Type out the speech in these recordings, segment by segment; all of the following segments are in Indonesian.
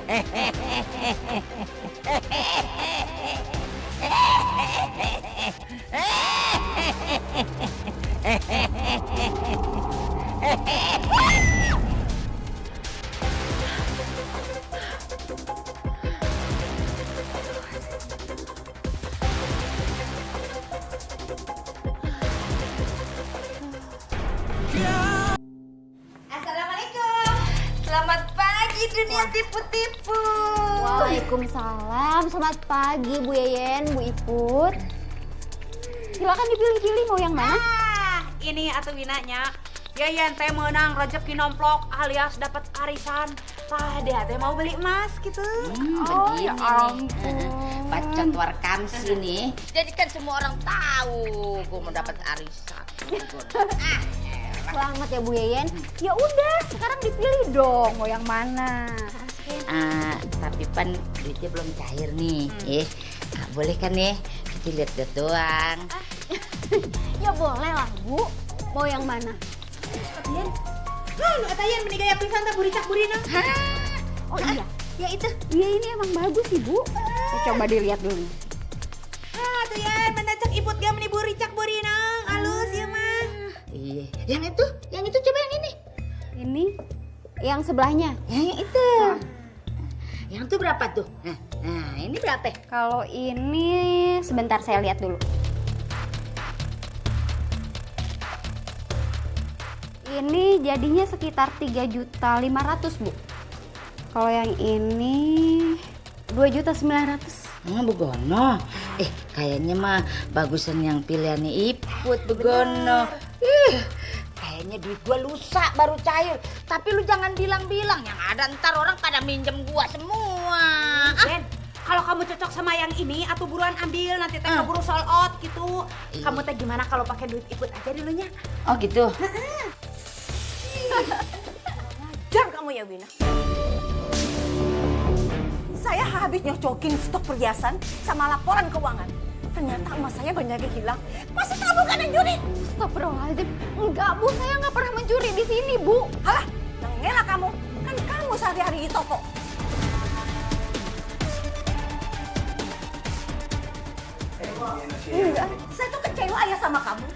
Assalamualaikum. Selamat pagi dunia tipu-tipu. Waalaikumsalam. Selamat pagi Bu Yeyen, Bu Iput. Silakan dipilih-pilih mau yang mana? Ini atuh winanya. Yeyen teh menang rezeki nomplok alias dapat arisan. Dia teh mau beli emas gitu. Oh ya ampun. Bacot warkam sini. Jadi kan semua orang tahu gue mau dapat arisan. Selamat ya Bu Yeyen. Ya udah, sekarang dipilih dong mau yang mana. Tapi pan duitnya belum cair nih. Boleh kan nih? Kita lihat-lihat doang. Ya boleh lah Bu. Mau yang mana? Nu atayan meni gaya pisan teh buricak burina. Oh iya, ya itu. Iya ini emang bagus sih Bu. Coba dilihat dulu. Tuh ya menacak iput ge meni buricak burina. Alus ya mah. Iya. Yang itu coba yang ini. Ini yang sebelahnya. Yang itu. Yang itu berapa tuh? Nah, ini berapa? Kalau ini sebentar saya lihat dulu. Ini jadinya sekitar 3.500.000 Bu. Kalau yang ini 2.900.000. Begono. Kayaknya mah bagusan yang pilihannya Iput Begono. Kayaknya duit gua lusa baru cair. Tapi lu jangan bilang-bilang, yang ada ntar orang pada minjem gua semua. Ben, kalau kamu cocok sama yang ini atau buruan ambil nanti teh keburu sold out gitu. Kamu teh gimana kalau pakai duit Iput aja dulunya? Oh gitu. Jangan kamu ya Wina. Saya habis nyocokin stok perhiasan sama laporan keuangan. Ternyata emas saya banyak yang hilang. Pasti kamu kan yang juri. Astagfirullahaladzim. Enggak Bu, saya nggak pernah mencuri di sini Bu. Halah, jangan ngelak kamu. Kan kamu sehari-hari di toko. Enggak, saya tuh kecewa ya sama kamu.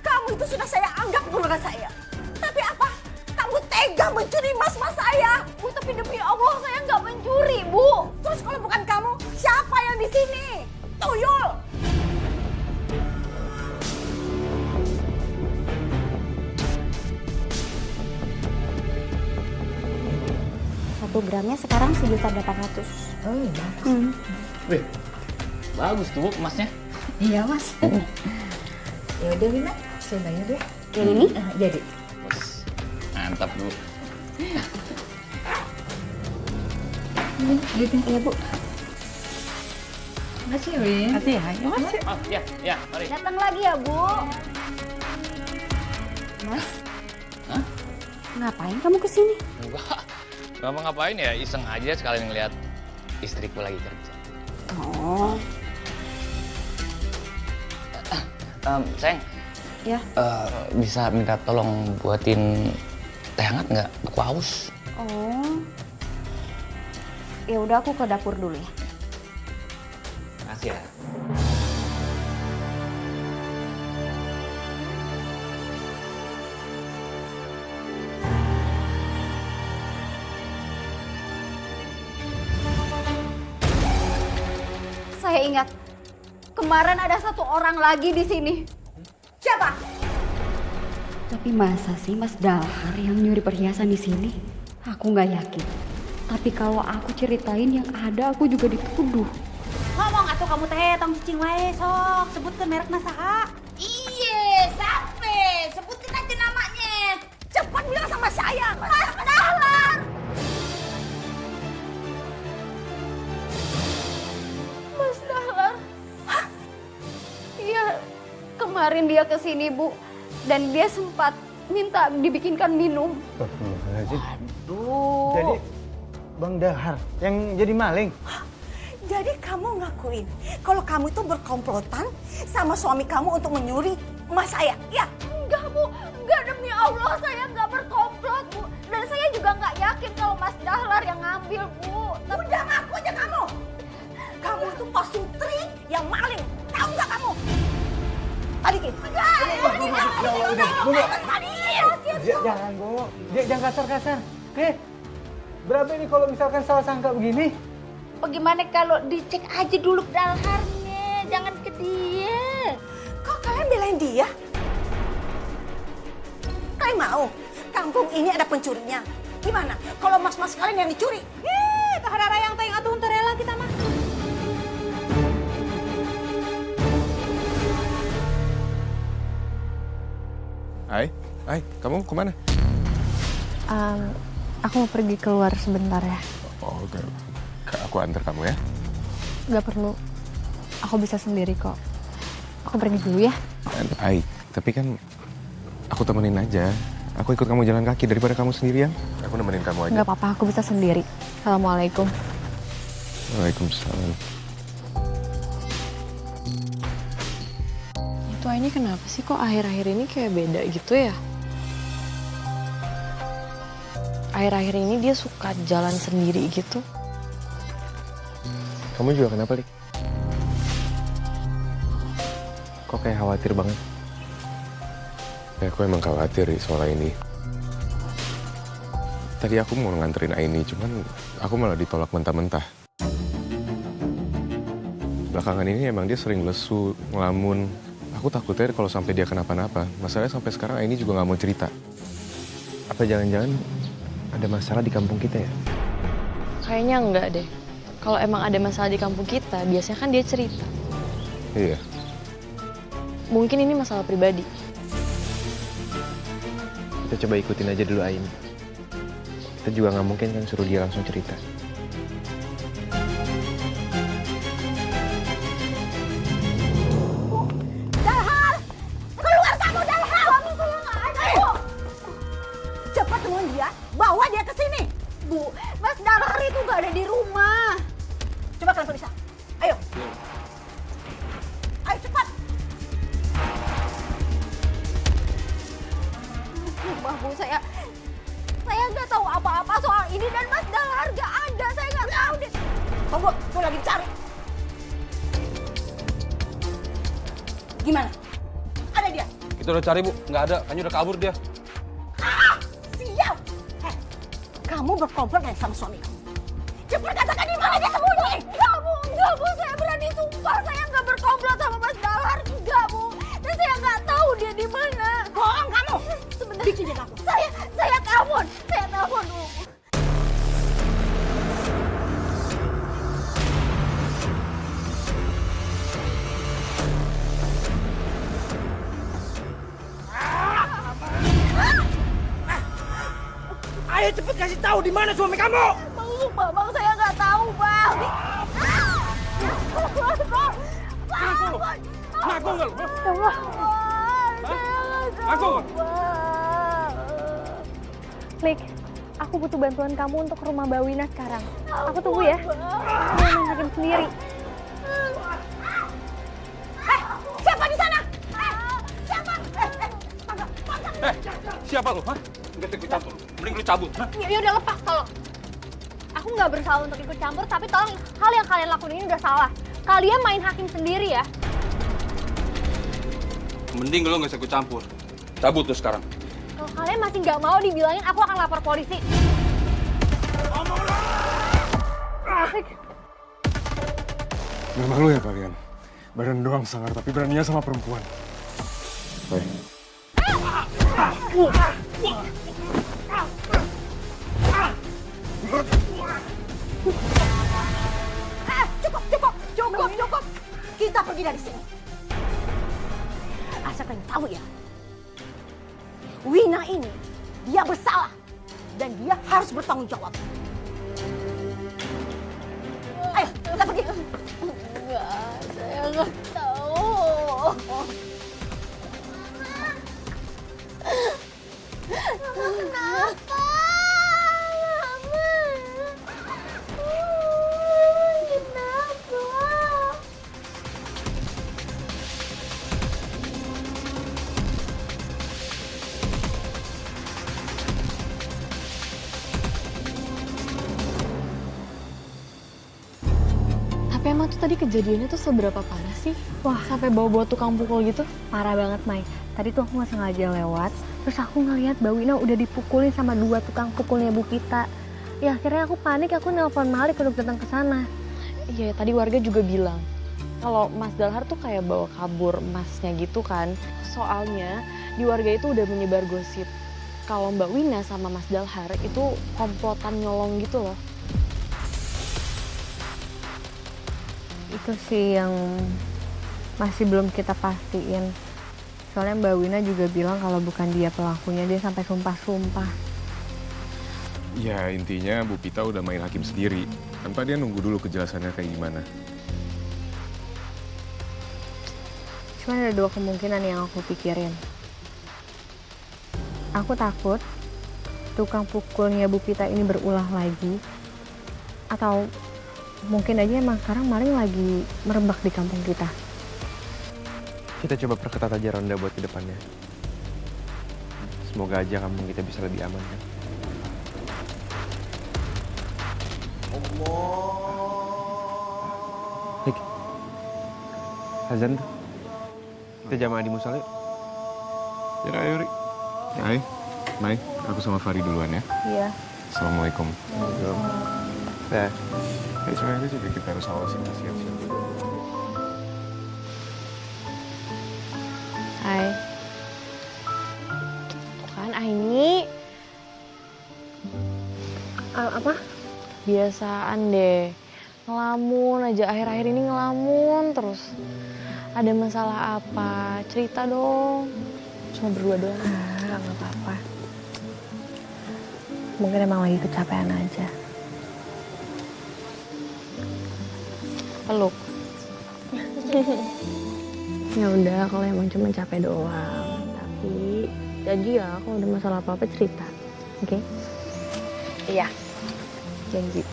Kamu itu sudah saya anggap keluarga saya. Tapi apa? Kamu tega mencuri emas-emas saya. Bu, tapi demi Allah saya nggak mencuri Bu. Terus kalau bukan kamu, siapa yang di sini? Tuyul! Satu gramnya sekarang 1.800.000. Oh iya. Wih, bagus tuh Bu emasnya. Iya Mas. Ya udah Wina, saya bayar deh. Yang ini? Jadi. Bos, mantap Bu. Iya Bu. Makasih ya Win. Kasih ya, Mas. Oh ya, mari. Datang lagi ya Bu. Mas. Hah? Ngapain kamu kesini? Enggak, ngapa-ngapain ya, iseng aja sekalian ngeliat istriku lagi kerja. Oh. Sayang, Ya. bisa minta tolong buatin teh hangat nggak? Aku haus. Oh. Ya udah aku ke dapur dulu ya. Makasih ya. Saya ingat kemarin ada satu orang lagi di sini. Siapa? Tapi masa sih Mas Dahar yang nyuri perhiasan di sini? Aku nggak yakin. Tapi kalau aku ceritain yang ada aku juga dituduh. Ngomong atuh kamu teh tong cicing wae sok sebutkeun merekna saha. Iya, sampai sebutin aja namanya. Cepat bilang sama saya. Mas Dahlan. Mas Dahlan? Hah? Iya, kemarin dia kesini Bu. Dan dia sempat minta dibikinkan minum. Aduh. Jadi Bang Dahar yang jadi maling? Jadi kamu ngakuin kalau kamu itu berkomplotan sama suami kamu untuk menyuri emas saya, ya? Enggak Bu, enggak, demi Allah saya enggak berkomplot Bu. Dan saya juga enggak yakin kalau Mas Dahlar yang ngambil Bu. Tapi Bu. Jangan, Bu. Jangan kasar-kasar. Oke? Berapa ini kalau misalkan salah sangka begini? Bagaimana kalau dicek aja dulu dalharnya, jangan ke dia. Kok kalian belain dia? Kalian mau? Kampung ini ada pencurinya. Gimana kalau mas-mas kalian yang dicuri? Kahara yang tayang atuh henteu rela kita mah. Hai, kamu kemana? Aku mau pergi keluar sebentar ya. Oh, aku antar kamu ya. Gak perlu. Aku bisa sendiri kok. Aku pergi dulu ya. Hai, tapi kan aku temenin aja. Aku ikut kamu jalan kaki daripada kamu sendirian. Aku nemenin kamu aja. Gak apa-apa, aku bisa sendiri. Assalamualaikum. Waalaikumsalam. Itu Aini kenapa sih kok akhir-akhir ini kayak beda gitu ya? Akhir-akhir ini dia suka jalan sendiri gitu. Kamu juga kenapa, Lik? Kok kayak khawatir banget? Ya, aku emang khawatir soal ini. Tadi aku mau nganterin Aini, cuman aku malah ditolak mentah-mentah. Belakangan ini emang dia sering lesu, ngelamun. Aku takutnya kalau sampai dia kenapa-napa. Masalahnya sampai sekarang Aini juga nggak mau cerita. Apa jangan-jangan ada masalah di kampung kita ya? Kayaknya enggak deh. Kalau emang ada masalah di kampung kita, biasanya kan dia cerita. Iya. Mungkin ini masalah pribadi. Kita coba ikutin aja dulu Aini. Kita juga nggak mungkin kan suruh dia langsung cerita. Dalhar! Keluar kamu, Dalhar! Suami saya nggak ada, Bu! Cepat temuin dia, bawa dia ke sini! Bu, Mas Dalhar itu nggak ada di rumah. Coba kalian periksa. Ayo. Ayo cepat. Sumpah Bu, saya nggak tahu apa-apa soal ini dan Mas Dalhar nggak ada. Saya nggak tahu deh. Tunggu, tuh lagi dicari. Gimana? Ada dia? Kita udah cari, Bu. Nggak ada. Kayaknya udah kabur dia. Siap! Kamu berkomplot dengan sama suami kamu. Cepat katakan di mana dia sembunyi! Enggak Bu, saya berani sumpah saya nggak berkomplot sama Mas Dalhar, enggak Bu. Dan saya nggak tahu dia di mana. Bohong kamu! Sebentar. Bikin dia ngaku. Saya telepon Bu. Ayo cepet kasih tahu di mana suami kamu. Bang, saya nggak tahu Bang. Ngaku nggak lu? Aku. Lik, aku butuh bantuan kamu untuk ke rumah Mbak Wina sekarang. Aku tunggu ya. Aku mau main hakim sendiri. Siapa di sana? Siapa? Siapa lu? Hah? Nggak ikut campur. Mending lu cabut. Hah? Ya udah lepas tolong. Aku nggak bersalah untuk ikut campur, tapi tolong hal yang kalian lakuin ini udah salah. Kalian main hakim sendiri ya. Mending lu nggak usah ikut campur. Cabut tuh sekarang. Kalau kalian masih nggak mau dibilangin, aku akan lapor polisi. Gak malu ya kalian? Badan doang sangar, tapi beraninya sama perempuan. Baik. Cukup. Kita pergi dari sini. Asal kalian tahu ya, Wina ini dia bersalah dan dia harus bertanggung jawab. Ayo, kita pergi. Saya nggak tahu. Kenapa? Tapi emang tuh tadi kejadiannya tuh seberapa parah sih? Wah, sampai bawa-bawa tukang pukul gitu? Parah banget, Mai. Tadi tuh aku nggak sengaja lewat, Terus aku ngelihat Mbak Wina udah dipukulin sama 2 tukang pukulnya Bu Pita. Ya akhirnya aku panik, aku nelpon Malik untuk datang ke sana. Iya, tadi warga juga bilang kalau Mas Dalhar tuh kayak bawa kabur emasnya gitu kan. Soalnya di warga itu udah menyebar gosip kalau Mbak Wina sama Mas Dalhar itu komplotan nyolong gitu loh. Itu sih yang masih belum kita pastiin. Soalnya Mbak Wina juga bilang kalau bukan dia pelakunya, dia sampai sumpah-sumpah. Ya intinya Bu Pita udah main hakim sendiri. Tanpa dia nunggu dulu kejelasannya kayak gimana. Cuma ada 2 kemungkinan yang aku pikirin. Aku takut tukang pukulnya Bu Pita ini berulah lagi. Atau mungkin aja emang sekarang maling lagi merebak di kampung kita. Kita coba perketat aja ronda buat ke depannya. Semoga aja kampung kita bisa lebih aman kan. Rik, azan tuh. Kita jamaah di musola yuk. Ya ayo Rik. Hai, Mai, aku sama Fari duluan ya. Iya. Assalamualaikum. Nah, Sebenarnya juga kita harus awasin siap-siap. Hai. Tuh kan Aini. Apa? Biasaan deh. Ngelamun aja, akhir-akhir ini ngelamun terus. Ada masalah apa? Cerita dong. Cuma berdua doang. Nggak apa-apa. Mungkin emang lagi kecapean aja. Peluk. Ya udah, kalau emang cuma capek doang. Tapi janji ya, kalau ada masalah apa-apa cerita. Oke? Iya. Janji.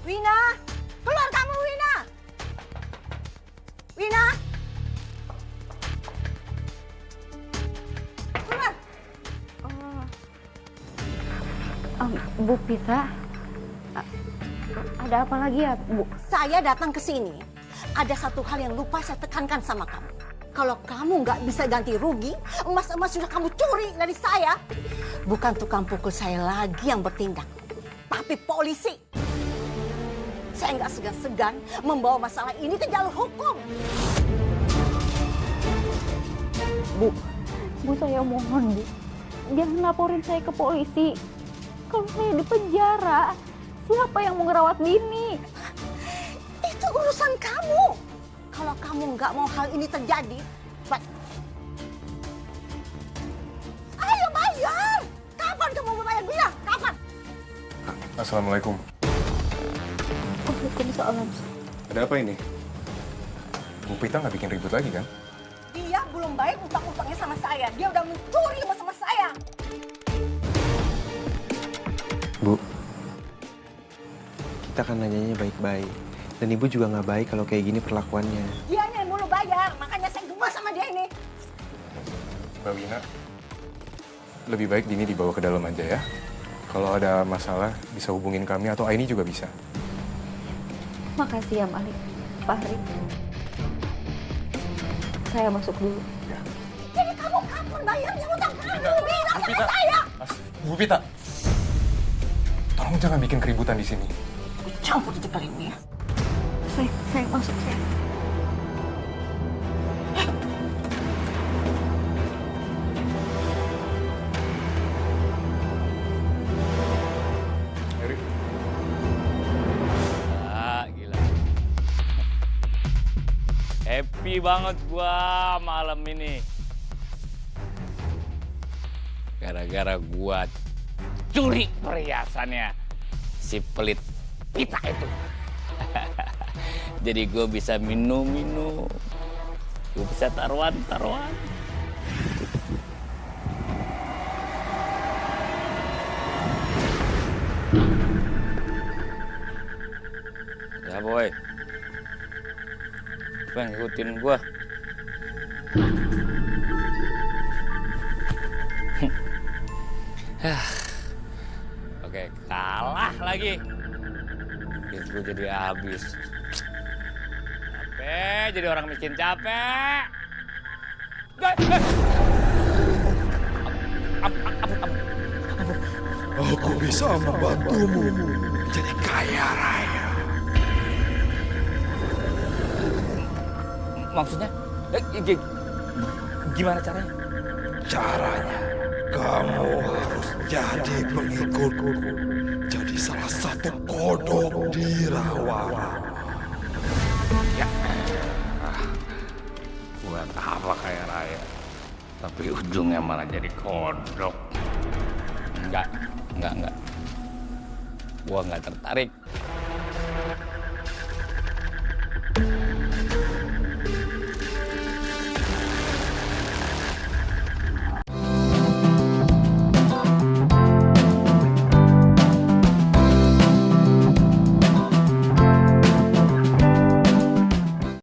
Wina, keluar kamu Wina. Wina. Keluar. Bu Pita, ada apa lagi ya, Bu? Saya datang ke sini. Ada satu hal yang lupa saya tekankan sama kamu. Kalau kamu nggak bisa ganti rugi, emas-emas sudah kamu curi dari saya. Bukan tukang pukul saya lagi yang bertindak, tapi polisi. Saya nggak segan-segan membawa masalah ini ke jalur hukum. Bu saya mohon, Bu. Jangan laporin saya ke polisi. Kalau saya di penjara, siapa yang mau ngerawat Dini? Itu urusan kamu. Kalau kamu nggak mau hal ini terjadi, ayo bayar. Kapan kamu mau bayar? Bilang, kapan? Assalamualaikum. Waalaikumsalam. Ada apa ini? Bu Pita nggak bikin ribut lagi kan? Dia belum bayar utang-utangnya sama saya. Dia udah mencuri sama saya. Bu, kita kan nanyanya baik-baik. Dan ibu juga nggak baik kalau kayak gini perlakuannya. Dia yang mulu bayar, makanya saya gemas sama dia ini. Mbak Wina, lebih baik Dini dibawa ke dalam aja ya. Kalau ada masalah bisa hubungin kami atau Aini juga bisa. Makasih ya, Malik. Fahri. Saya masuk dulu. Jadi kamu kapan bayarnya utang kamu? Bilang sama saya. Bu Pita, tolong jangan bikin keributan di sini. Aku campur di depan ini ya. Saya masuk ya. Erik. Gila. Happy banget gua malam ini. Gara-gara gua curi perhiasannya si pelit Pita itu. Jadi gue bisa minum-minum. Gue bisa taruhan-taruhan. Ya boy. Gue ngikutin gue. Oke, kalah lagi. Duit gue jadi habis. Capek, jadi orang miskin capek. Aku bisa membantumu menjadi kaya raya. Maksudnya? Gimana caranya? Caranya, kamu harus jadi pengikutku. Jadi salah satu kodok di rawa. Ya. Buat apa kaya raya? Tapi ujungnya malah jadi kodok. Enggak. Gua nggak tertarik.